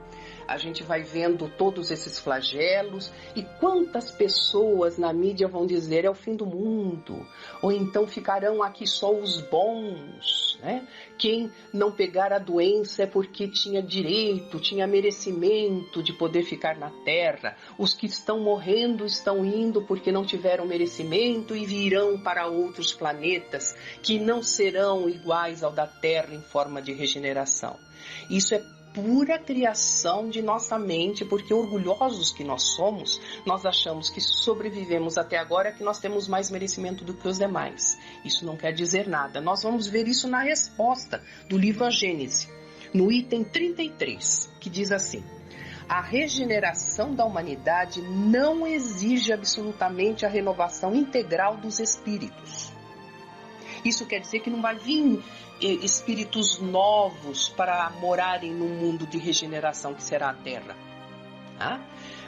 A gente vai vendo todos esses flagelos e quantas pessoas na mídia vão dizer é o fim do mundo, ou então ficarão aqui só os bons, né? Quem não pegar a doença é porque tinha direito, tinha merecimento de poder ficar na Terra. Os que estão morrendo estão indo porque não tiveram merecimento e virão para outros planetas que não serão iguais ao da Terra em forma de regeneração. Isso é pura criação de nossa mente, porque orgulhosos que nós somos, nós achamos que sobrevivemos até agora, que nós temos mais merecimento do que os demais. Isso não quer dizer nada. Nós vamos ver isso na resposta do livro A Gênese, no item 33, que diz assim: a regeneração da humanidade não exige absolutamente a renovação integral dos espíritos. Isso quer dizer que não vai vir espíritos novos para morarem no mundo de regeneração que será a Terra. Tá?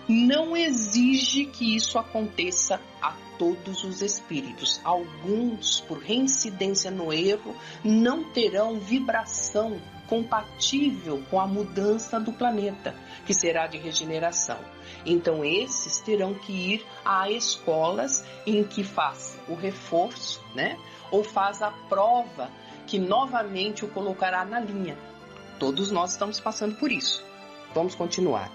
Não exige que isso aconteça a todos os espíritos. Alguns, por reincidência no erro, não terão vibração compatível com a mudança do planeta, que será de regeneração. Então esses terão que ir a escolas em que faz o reforço, né? Ou faz a prova que novamente o colocará na linha. Todos nós estamos passando por isso. Vamos continuar.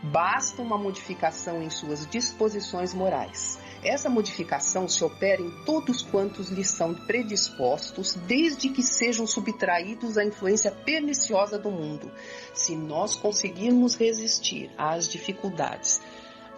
Basta uma modificação em suas disposições morais. Essa modificação se opera em todos quantos lhes são predispostos, desde que sejam subtraídos à influência perniciosa do mundo. Se nós conseguirmos resistir às dificuldades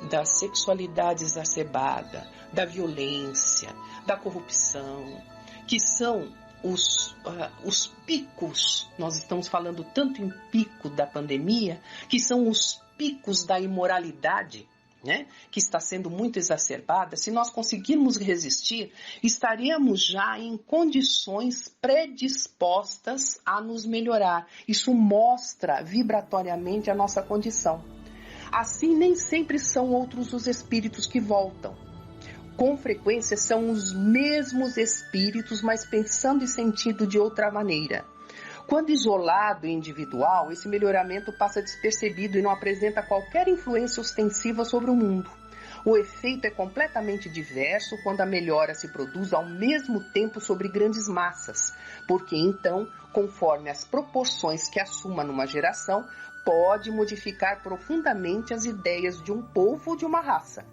da sexualidade exacerbada, da violência, da corrupção, que são os picos, nós estamos falando tanto em pico da pandemia, que são os picos da imoralidade, né, que está sendo muito exacerbada. Se nós conseguirmos resistir, estaremos já em condições predispostas a nos melhorar. Isso mostra vibratoriamente a nossa condição. Assim, nem sempre são outros os espíritos que voltam. Com frequência são os mesmos espíritos, mas pensando e sentindo de outra maneira. Quando isolado e individual, esse melhoramento passa despercebido e não apresenta qualquer influência ostensiva sobre o mundo. O efeito é completamente diverso quando a melhora se produz ao mesmo tempo sobre grandes massas, porque então, conforme as proporções que assuma numa geração, pode modificar profundamente as ideias de um povo ou de uma raça.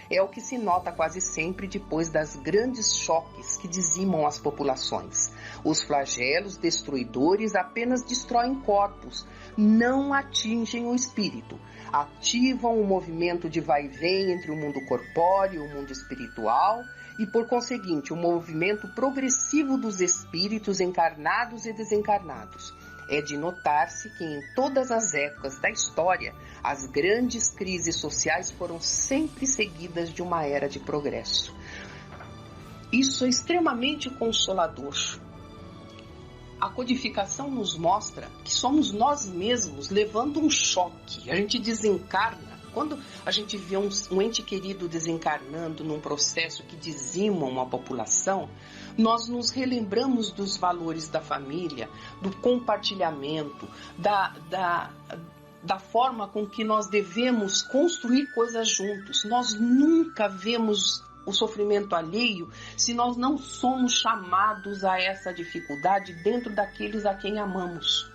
É o que se nota quase sempre depois das grandes choques que dizimam as populações. Os flagelos destruidores apenas destroem corpos, não atingem o espírito. Ativam o movimento de vai e vem entre o mundo corpóreo e o mundo espiritual e, por conseguinte, o movimento progressivo dos espíritos encarnados e desencarnados. É de notar-se que em todas as épocas da história, as grandes crises sociais foram sempre seguidas de uma era de progresso. Isso é extremamente consolador. A codificação nos mostra que somos nós mesmos levando um choque. A gente desencarna. Quando a gente vê um ente querido desencarnando num processo que dizima uma população, nós nos relembramos dos valores da família, do compartilhamento, da forma com que nós devemos construir coisas juntos. Nós nunca vemos o sofrimento alheio se nós não somos chamados a essa dificuldade dentro daqueles a quem amamos.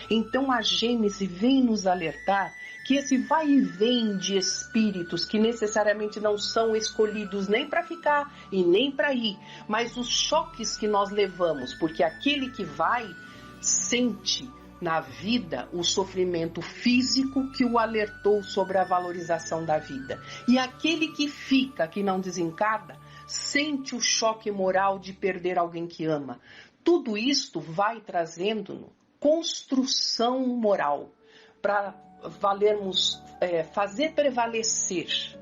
Então a Gênese vem nos alertar que esse vai e vem de espíritos que necessariamente não são escolhidos nem para ficar e nem para ir, mas os choques que nós levamos, porque aquele que vai sente na vida o sofrimento físico que o alertou sobre a valorização da vida. E aquele que fica, que não desencarna, sente o choque moral de perder alguém que ama. Tudo isto vai trazendo construção moral para fazer prevalecer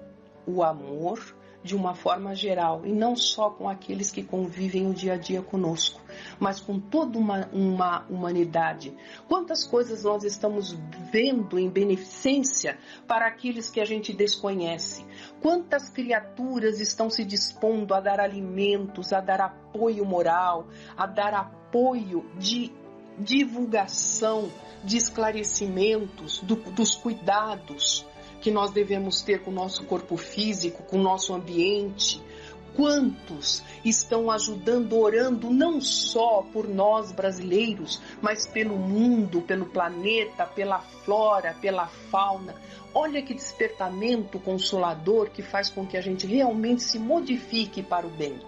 o amor de uma forma geral, e não só com aqueles que convivem o dia a dia conosco, mas com toda uma humanidade. Quantas coisas nós estamos vendo em beneficência para aqueles que a gente desconhece? Quantas criaturas estão se dispondo a dar alimentos, a dar apoio moral, a dar apoio de divulgação de esclarecimentos dos cuidados que nós devemos ter com o nosso corpo físico, com o nosso ambiente. Quantos estão ajudando, orando, não só por nós brasileiros, mas pelo mundo, pelo planeta, pela flora, pela fauna. Olha que despertamento consolador que faz com que a gente realmente se modifique para o bem.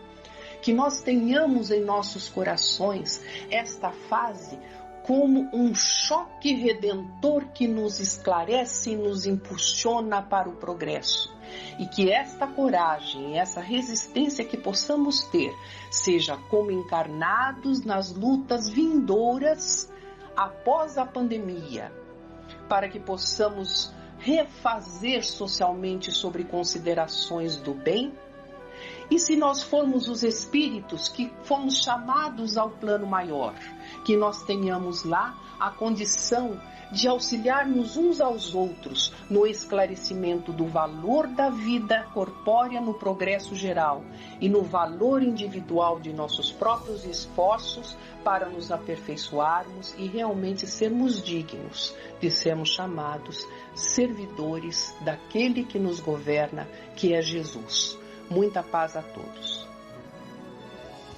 Que nós tenhamos em nossos corações esta fase como um choque redentor que nos esclarece e nos impulsiona para o progresso. E que esta coragem, essa resistência que possamos ter, seja como encarnados nas lutas vindouras após a pandemia, para que possamos refazer socialmente sobre considerações do bem. E se nós formos os espíritos que fomos chamados ao plano maior, que nós tenhamos lá a condição de auxiliarmos uns aos outros no esclarecimento do valor da vida corpórea no progresso geral e no valor individual de nossos próprios esforços para nos aperfeiçoarmos e realmente sermos dignos de sermos chamados servidores daquele que nos governa, que é Jesus. Muita paz a todos.